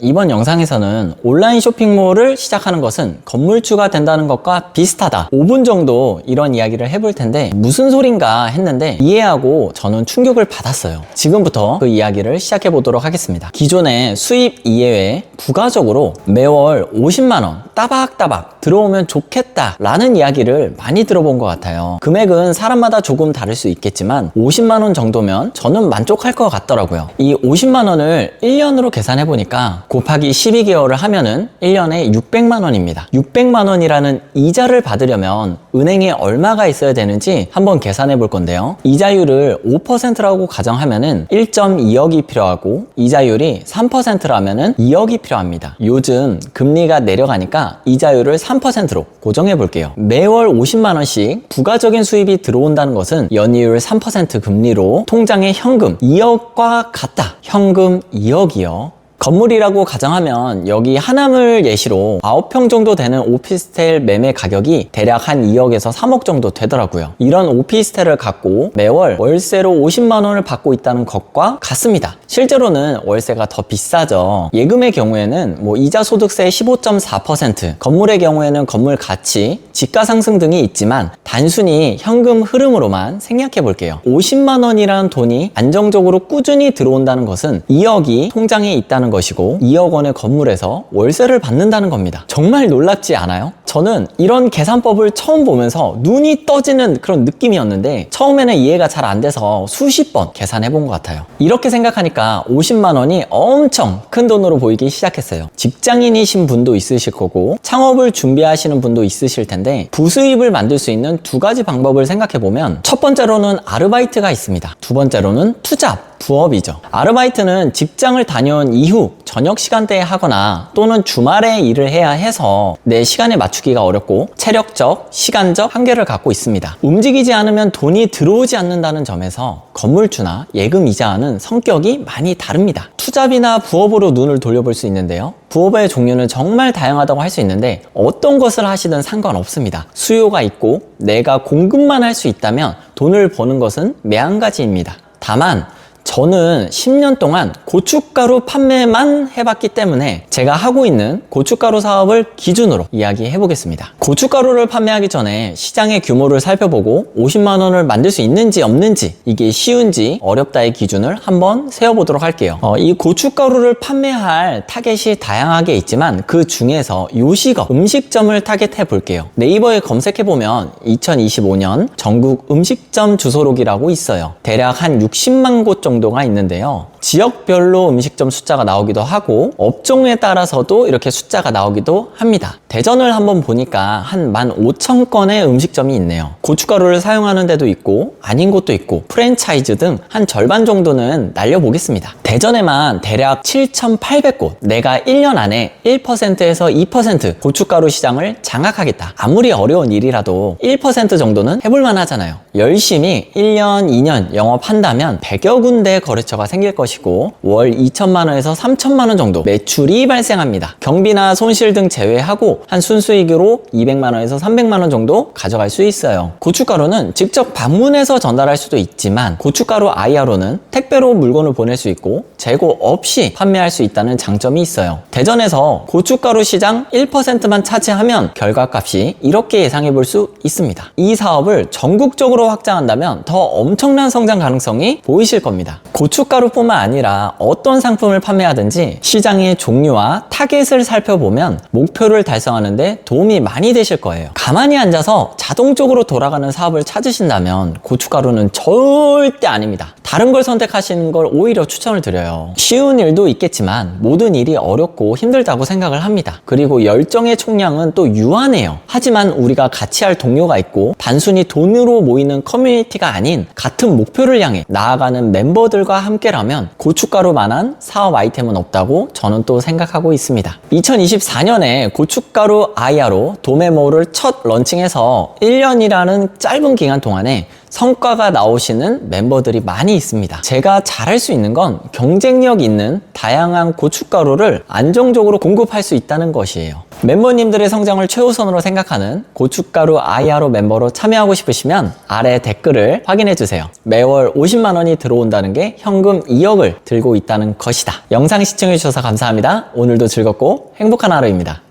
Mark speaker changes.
Speaker 1: 이번 영상에서는 온라인 쇼핑몰을 시작하는 것은 건물주가 된다는 것과 비슷하다. 5분 정도 이런 이야기를 해볼 텐데 무슨 소린가 했는데 이해하고 저는 충격을 받았어요. 지금부터 그 이야기를 시작해 보도록 하겠습니다. 기존의 수입 이외에 부가적으로 매월 50만원 따박따박 들어오면 좋겠다 라는 이야기를 많이 들어본 것 같아요. 금액은 사람마다 조금 다를 수 있겠지만 50만원 정도면 저는 만족할 것 같더라고요. 이 50만원을 1년으로 계산해 보니까 곱하기 12개월을 하면은 1년에 600만원입니다. 600만원이라는 이자를 받으려면 은행에 얼마가 있어야 되는지 한번 계산해 볼 건데요. 이자율을 5%라고 가정하면은 1.2억이 필요하고 이자율이 3%라면은 2억이 필요합니다. 요즘 금리가 내려가니까 이자율을 3%로 고정해 볼게요. 매월 50만원씩 부가적인 수입이 들어온다는 것은 연이율 3% 금리로 통장에 현금 2억과 같다. 현금 2억이요. 건물이라고 가정하면 여기 하남을 예시로 9평 정도 되는 오피스텔 매매 가격이 대략 한 2억에서 3억 정도 되더라고요. 이런 오피스텔을 갖고 매월 월세로 50만원을 받고 있다는 것과 같습니다. 실제로는 월세가 더 비싸죠. 예금의 경우에는 이자 소득세 15.4%, 건물의 경우에는 건물 가치, 지가 상승 등이 있지만 단순히 현금 흐름으로만 생략해 볼게요. 50만원이라는 돈이 안정적으로 꾸준히 들어온다는 것은 2억이 통장에 있다는 것이고 2억 원의 건물에서 월세를 받는다는 겁니다. 정말 놀랍지 않아요? 저는 이런 계산법을 처음 보면서 눈이 떠지는 그런 느낌이었는데 처음에는 이해가 잘 안 돼서 수십 번 계산해 본 것 같아요. 이렇게 생각하니까 50만 원이 엄청 큰 돈으로 보이기 시작했어요. 직장인이신 분도 있으실 거고 창업을 준비하시는 분도 있으실 텐데 부수입을 만들 수 있는 두 가지 방법을 생각해 보면 첫 번째로는 아르바이트가 있습니다. 두 번째로는 투잡, 부업이죠. 아르바이트는 직장을 다녀온 이후 저녁 시간대에 하거나 또는 주말에 일을 해야 해서 내 시간에 맞추기가 어렵고 체력적, 시간적 한계를 갖고 있습니다. 움직이지 않으면 돈이 들어오지 않는다는 점에서 건물주나 예금 이자와는 성격이 많이 다릅니다. 투잡이나 부업으로 눈을 돌려볼 수 있는데요. 부업의 종류는 정말 다양하다고 할 수 있는데 어떤 것을 하시든 상관없습니다. 수요가 있고 내가 공급만 할 수 있다면 돈을 버는 것은 매한가지입니다. 다만 저는 10년 동안 고춧가루 판매만 해봤기 때문에 제가 하고 있는 고춧가루 사업을 기준으로 이야기해 보겠습니다. 고춧가루를 판매하기 전에 시장의 규모를 살펴보고 50만 원을 만들 수 있는지 없는지 이게 쉬운지 어렵다의 기준을 한번 세워보도록 할게요. 이 고춧가루를 판매할 타겟이 다양하게 있지만 그 중에서 요식업, 음식점을 타겟해 볼게요. 네이버에 검색해보면 2025년 전국 음식점 주소록이라고 있어요. 대략 한 60만 곳 정도가 있는데요. 지역별로 음식점 숫자가 나오기도 하고 업종에 따라서도 이렇게 숫자가 나오기도 합니다. 대전을 한번 보니까 한 15,000건의 음식점이 있네요. 고춧가루를 사용하는 데도 있고 아닌 곳도 있고 프랜차이즈 등 한 절반 정도는 날려보겠습니다. 대전에만 대략 7,800곳, 내가 1년 안에 1%에서 2% 고춧가루 시장을 장악하겠다. 아무리 어려운 일이라도 1% 정도는 해볼만 하잖아요. 열심히 1년, 2년 영업한다면 100여 군데 거래처가 생길 것이고 월 2천만 원에서 3천만 원 정도 매출이 발생합니다. 경비나 손실 등 제외하고 한 순수익으로 200만 원에서 300만 원 정도 가져갈 수 있어요. 고춧가루는 직접 방문해서 전달할 수도 있지만 고춧가루 IRO는 택배로 물건을 보낼 수 있고 재고 없이 판매할 수 있다는 장점이 있어요. 대전에서 고춧가루 시장 1%만 차지하면 결과값이 이렇게 예상해 볼 수 있습니다. 이 사업을 전국적으로 확장한다면 더 엄청난 성장 가능성이 보이실 겁니다. 고춧가루뿐만 아니라 어떤 상품을 판매하든지 시장의 종류와 타겟을 살펴보면 목표를 달성하는 데 도움이 많이 되실 거예요. 가만히 앉아서 자동적으로 돌아가는 사업을 찾으신다면 고춧가루는 절대 아닙니다. 다른 걸 선택하시는 걸 오히려 추천을 드려요. 쉬운 일도 있겠지만 모든 일이 어렵고 힘들다고 생각을 합니다. 그리고 열정의 총량은 또 유한해요. 하지만 우리가 같이 할 동료가 있고 단순히 돈으로 모이는 커뮤니티가 아닌 같은 목표를 향해 나아가는 멤버들과 함께라면 고춧가루만한 사업 아이템은 없다고 저는 또 생각하고 있습니다. 2024년에 고춧가루 IRO 도메모를 첫 런칭해서 1년이라는 짧은 기간 동안에 성과가 나오시는 멤버들이 많이 있습니다. 제가 잘할 수 있는 건 경쟁력 있는 다양한 고춧가루를 안정적으로 공급할 수 있다는 것이에요. 멤버님들의 성장을 최우선으로 생각하는 고춧가루 IRO 멤버로 참여하고 싶으시면 아래 댓글을 확인해주세요. 매월 50만 원이 들어온다는 게 현금 2억을 들고 있다는 것이다. 영상 시청해주셔서 감사합니다. 오늘도 즐겁고 행복한 하루입니다.